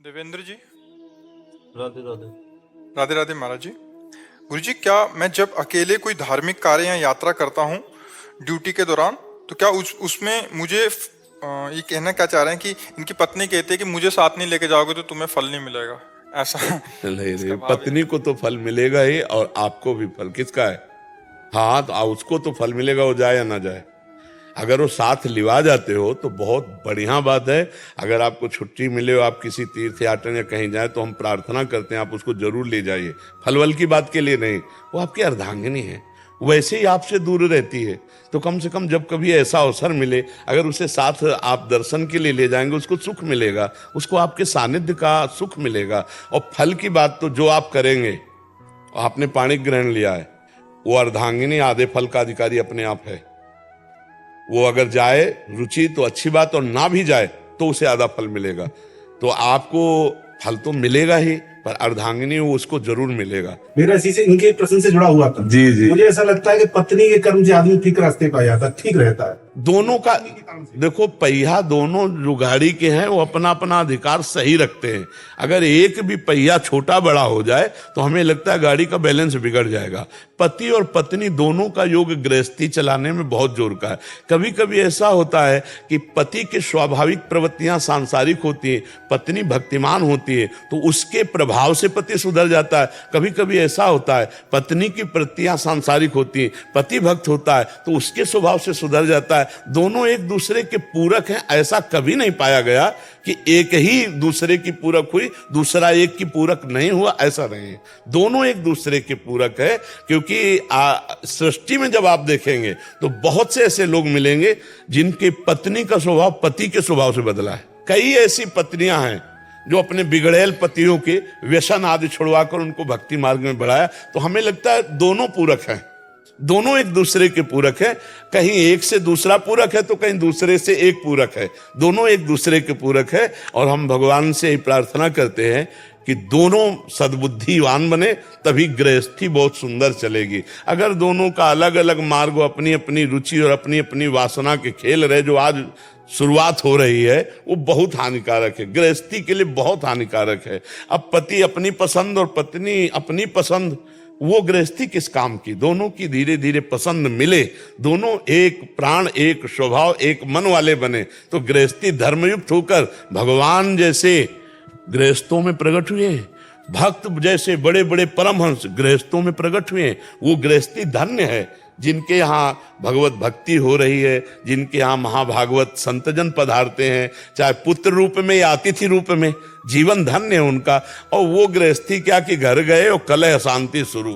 देवेंद्र जी। राधे राधे। राधे राधे महाराज जी। गुरु जी, क्या मैं जब अकेले कोई धार्मिक कार्य या यात्रा करता हूँ ड्यूटी के दौरान, तो क्या उसमें मुझे ये कहना क्या चाह रहे हैं कि इनकी पत्नी कहती है कि मुझे साथ नहीं लेके जाओगे तो तुम्हें फल नहीं मिलेगा, ऐसा? नहीं इसका नहीं, भाव पत्नी को तो फल मिलेगा ही और आपको भी फल। किसका है? हाँ, तो उसको तो फल मिलेगा, वो जाए या ना जाए। अगर वो साथ लिवा जाते हो तो बहुत बढ़िया बात है। अगर आपको छुट्टी मिले हो, आप किसी तीर्थ यात्रा या कहीं जाए, तो हम प्रार्थना करते हैं आप उसको जरूर ले जाइए। फल वल की बात के लिए नहीं, वो आपकी अर्धांगिनी है, वैसे ही आपसे दूर रहती है। तो कम से कम जब कभी ऐसा अवसर मिले, अगर उसे साथ आप दर्शन के लिए ले जाएंगे, उसको सुख मिलेगा, उसको आपके सानिध्य का सुख मिलेगा। और फल की बात तो जो आप करेंगे, आपने पाणी ग्रहण लिया है, वो अर्धांगिनी आधे फल का अधिकारी अपने आप है। वो अगर जाए रुचि तो अच्छी बात, और ना भी जाए तो उसे आधा फल मिलेगा। तो आपको फल तो मिलेगा ही, पर अर्धांगिनी वो उसको जरूर मिलेगा। मेरा इसी से इनके प्रश्न से जुड़ा हुआ था। जी जी। मुझे ऐसा लगता है कि पत्नी के कर्म से आदमी ठीक रास्ते पर आ जाता है, ठीक रहता है। दोनों का देखो, पहिया दोनों जो गाड़ी के हैं वो अपना अपना अधिकार सही रखते हैं। अगर एक भी पहिया छोटा बड़ा हो जाए तो हमें लगता है गाड़ी का बैलेंस बिगड़ जाएगा। पति और पत्नी दोनों का योग गृहस्थी चलाने में बहुत जोर का है। कभी कभी ऐसा होता है कि पति की स्वाभाविक प्रवृत्तियां सांसारिक होती है, पत्नी भक्तिमान होती है, तो उसके प्रभाव से पति सुधर जाता है। कभी कभी ऐसा होता है पत्नी की प्रवृत्तियां सांसारिक होती है, पति भक्त होता है, तो उसके स्वभाव से सुधर जाता है। दोनों एक दूसरे के पूरक हैं। ऐसा कभी नहीं पाया गया कि एक ही दूसरे की पूरक हुई, दूसरा एक की पूरक नहीं हुआ, ऐसा नहीं है। दोनों एक दूसरे के पूरक है। क्योंकि सृष्टि में जब आप देखेंगे तो बहुत से ऐसे लोग मिलेंगे जिनके पत्नी का स्वभाव पति के स्वभाव से बदला है। कई ऐसी पत्नियां हैं जो अपने बिगड़ैल पतियों के व्यसन आदि छुड़वाकर उनको भक्ति मार्ग में बढ़ाया। तो हमें लगता है दोनों पूरक हैं, दोनों एक दूसरे के पूरक है। कहीं एक से दूसरा पूरक है तो कहीं दूसरे से एक पूरक है। दोनों एक दूसरे के पूरक है। और हम भगवान से ही प्रार्थना करते हैं कि दोनों सद्बुद्धिवान बने, तभी गृहस्थी बहुत सुंदर चलेगी। अगर दोनों का अलग अलग मार्ग, अपनी अपनी रुचि और अपनी अपनी वासना के खेल रहे, जो आज शुरुआत हो रही है, वो बहुत हानिकारक है, गृहस्थी के लिए बहुत हानिकारक है। अब पति अपनी पसंद और पत्नी अपनी पसंद, वो गृहस्थी किस काम की? दोनों की धीरे धीरे पसंद मिले, दोनों एक प्राण, एक स्वभाव, एक मन वाले बने, तो गृहस्थी धर्मयुक्त होकर भगवान जैसे गृहस्थों में प्रकट हुए, भक्त जैसे बड़े बड़े परमहंस गृहस्थों में प्रकट हुए। वो गृहस्थी धन्य है जिनके यहाँ भगवत भक्ति हो रही है, जिनके यहाँ महाभागवत संतजन पधारते हैं, चाहे पुत्र रूप में या अतिथि रूप में। जीवन धन्य है उनका। और वो गृहस्थी क्या कि घर गए और कलह अशांति शुरू,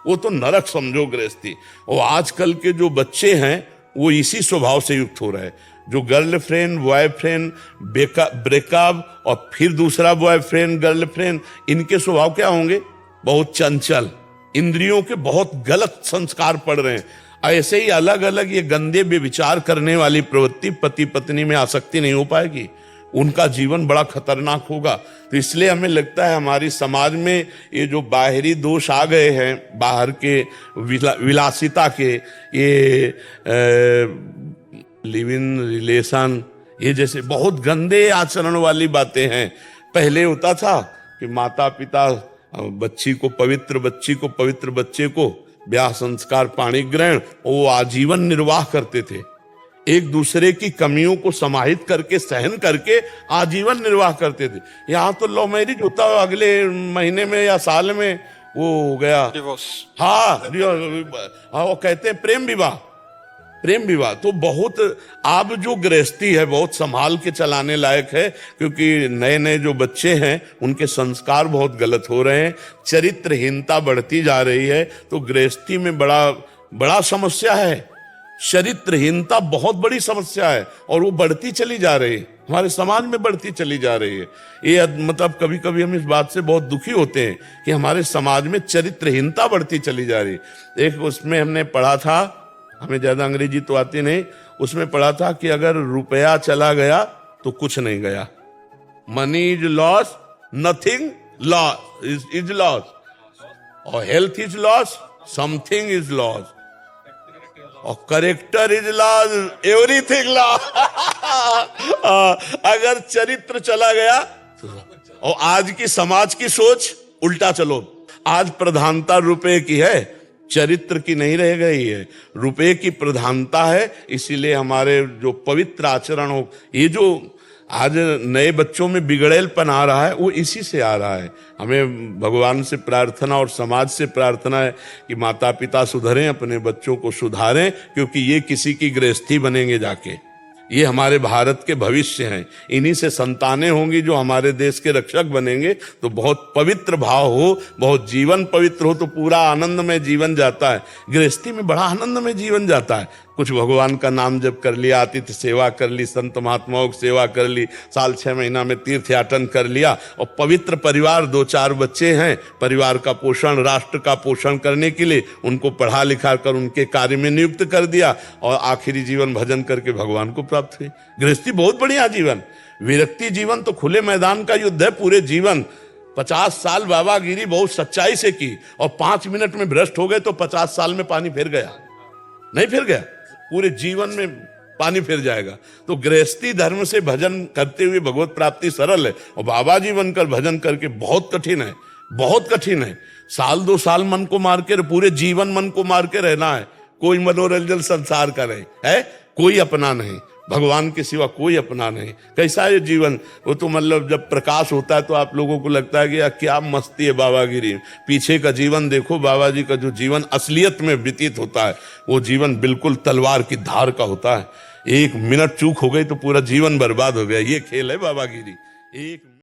वो तो नरक समझो गृहस्थी। और आजकल के जो बच्चे हैं वो इसी स्वभाव से युक्त हो रहे हैं। जो गर्लफ्रेंड बॉयफ्रेंड ब्रेकअप और फिर दूसरा बॉयफ्रेंड गर्लफ्रेंड, इनके स्वभाव क्या होंगे? बहुत चंचल, इंद्रियों के बहुत गलत संस्कार पड़ रहे हैं। ऐसे ही अलग अलग ये गंदे विचार करने वाली प्रवृत्ति पति पत्नी में आसक्ति नहीं हो पाएगी, उनका जीवन बड़ा खतरनाक होगा। तो इसलिए हमें लगता है हमारी समाज में ये जो बाहरी दोष आ गए हैं, बाहर के विलासिता के, ये लिव इन रिलेशन, ये जैसे बहुत गंदे आचरण वाली बातें हैं। पहले होता था कि माता पिता बच्ची को पवित्र बच्चे को ब्याह संस्कार पाणी ग्रहण, वो आजीवन निर्वाह करते थे। एक दूसरे की कमियों को समाहित करके सहन करके आजीवन निर्वाह करते थे। यहाँ तो लव मैरिज होता है, अगले महीने में या साल में वो हो गया डिवोर्स। हाँ, वो कहते हैं प्रेम विवाह। तो बहुत अब जो गृहस्थी है बहुत संभाल के चलाने लायक है। क्योंकि नए नए जो बच्चे हैं उनके संस्कार बहुत गलत हो रहे हैं, चरित्रहीनता बढ़ती जा रही है। तो गृहस्थी में बड़ा समस्या है, चरित्रहीनता बहुत बड़ी समस्या है, और वो बढ़ती चली जा रही है, हमारे समाज में बढ़ती चली जा रही है। ये मतलब कभी कभी हम इस बात से बहुत दुखी होते हैं कि हमारे समाज में चरित्रहीनता बढ़ती चली जा रही है। एक उसमें हमने पढ़ा था, हमें ज्यादा अंग्रेजी तो आती नहीं, उसमें पढ़ा था कि अगर रुपया चला गया तो कुछ नहीं गया। Money is loss, nothing loss is loss, और health is loss, something is loss, और character is loss, everything loss. अगर चरित्र चला गया और आज की समाज की सोच उल्टा चलो। आज प्रधानता रुपए की है, चरित्र की नहीं रह गई है, रुपए की प्रधानता है। इसीलिए हमारे जो पवित्र आचरण हो, ये जो आज नए बच्चों में बिगड़ेलपन आ रहा है वो इसी से आ रहा है। हमें भगवान से प्रार्थना और समाज से प्रार्थना है कि माता पिता सुधरें, अपने बच्चों को सुधारें, क्योंकि ये किसी की गृहस्थी बनेंगे जाके। ये हमारे भारत के भविष्य हैं, इन्हीं से संतानें होंगी जो हमारे देश के रक्षक बनेंगे। तो बहुत पवित्र भाव हो, बहुत जीवन पवित्र हो तो पूरा आनंद में जीवन जाता है। गृहस्थी में बड़ा आनंद में जीवन जाता है। कुछ भगवान का नाम जप कर लिया, आतिथ्य सेवा कर ली, संत महात्माओं की सेवा कर ली, साल 6 महीना में तीर्थ याटन कर लिया, और पवित्र परिवार, 2-4 बच्चे हैं, परिवार का पोषण, राष्ट्र का पोषण करने के लिए उनको पढ़ा लिखा कर उनके कार्य में नियुक्त कर दिया, और आखिरी जीवन भजन करके भगवान को प्राप्त हुए। गृहस्थी बहुत बढ़िया जीवन। विरक्ति जीवन तो खुले मैदान का युद्ध है पूरे जीवन। 50 साल बाबागिरी बहुत सच्चाई से की, और 5 मिनट में भ्रष्ट हो गए तो 50 साल में पानी फिर गया? नहीं फिर गया, पूरे जीवन में पानी फिर जाएगा। तो गृहस्थी धर्म से भजन करते हुए भगवत प्राप्ति सरल है, और बाबा जी बनकर भजन करके बहुत कठिन है, बहुत कठिन है। 1-2 साल मन को मार के, पूरे जीवन मन को मार के रहना है। कोई मनोरंजन संसार का नहीं है, कोई अपना नहीं, भगवान के सिवा कोई अपना नहीं। कैसा है जीवन? वो तो मतलब जब प्रकाश होता है तो आप लोगों को लगता है कि यार क्या मस्ती है बाबागिरी। पीछे का जीवन देखो, बाबा जी का जो जीवन असलियत में व्यतीत होता है वो जीवन बिल्कुल तलवार की धार का होता है। 1 मिनट चूक हो गई तो पूरा जीवन बर्बाद हो गया। ये खेल है बाबागिरी। एक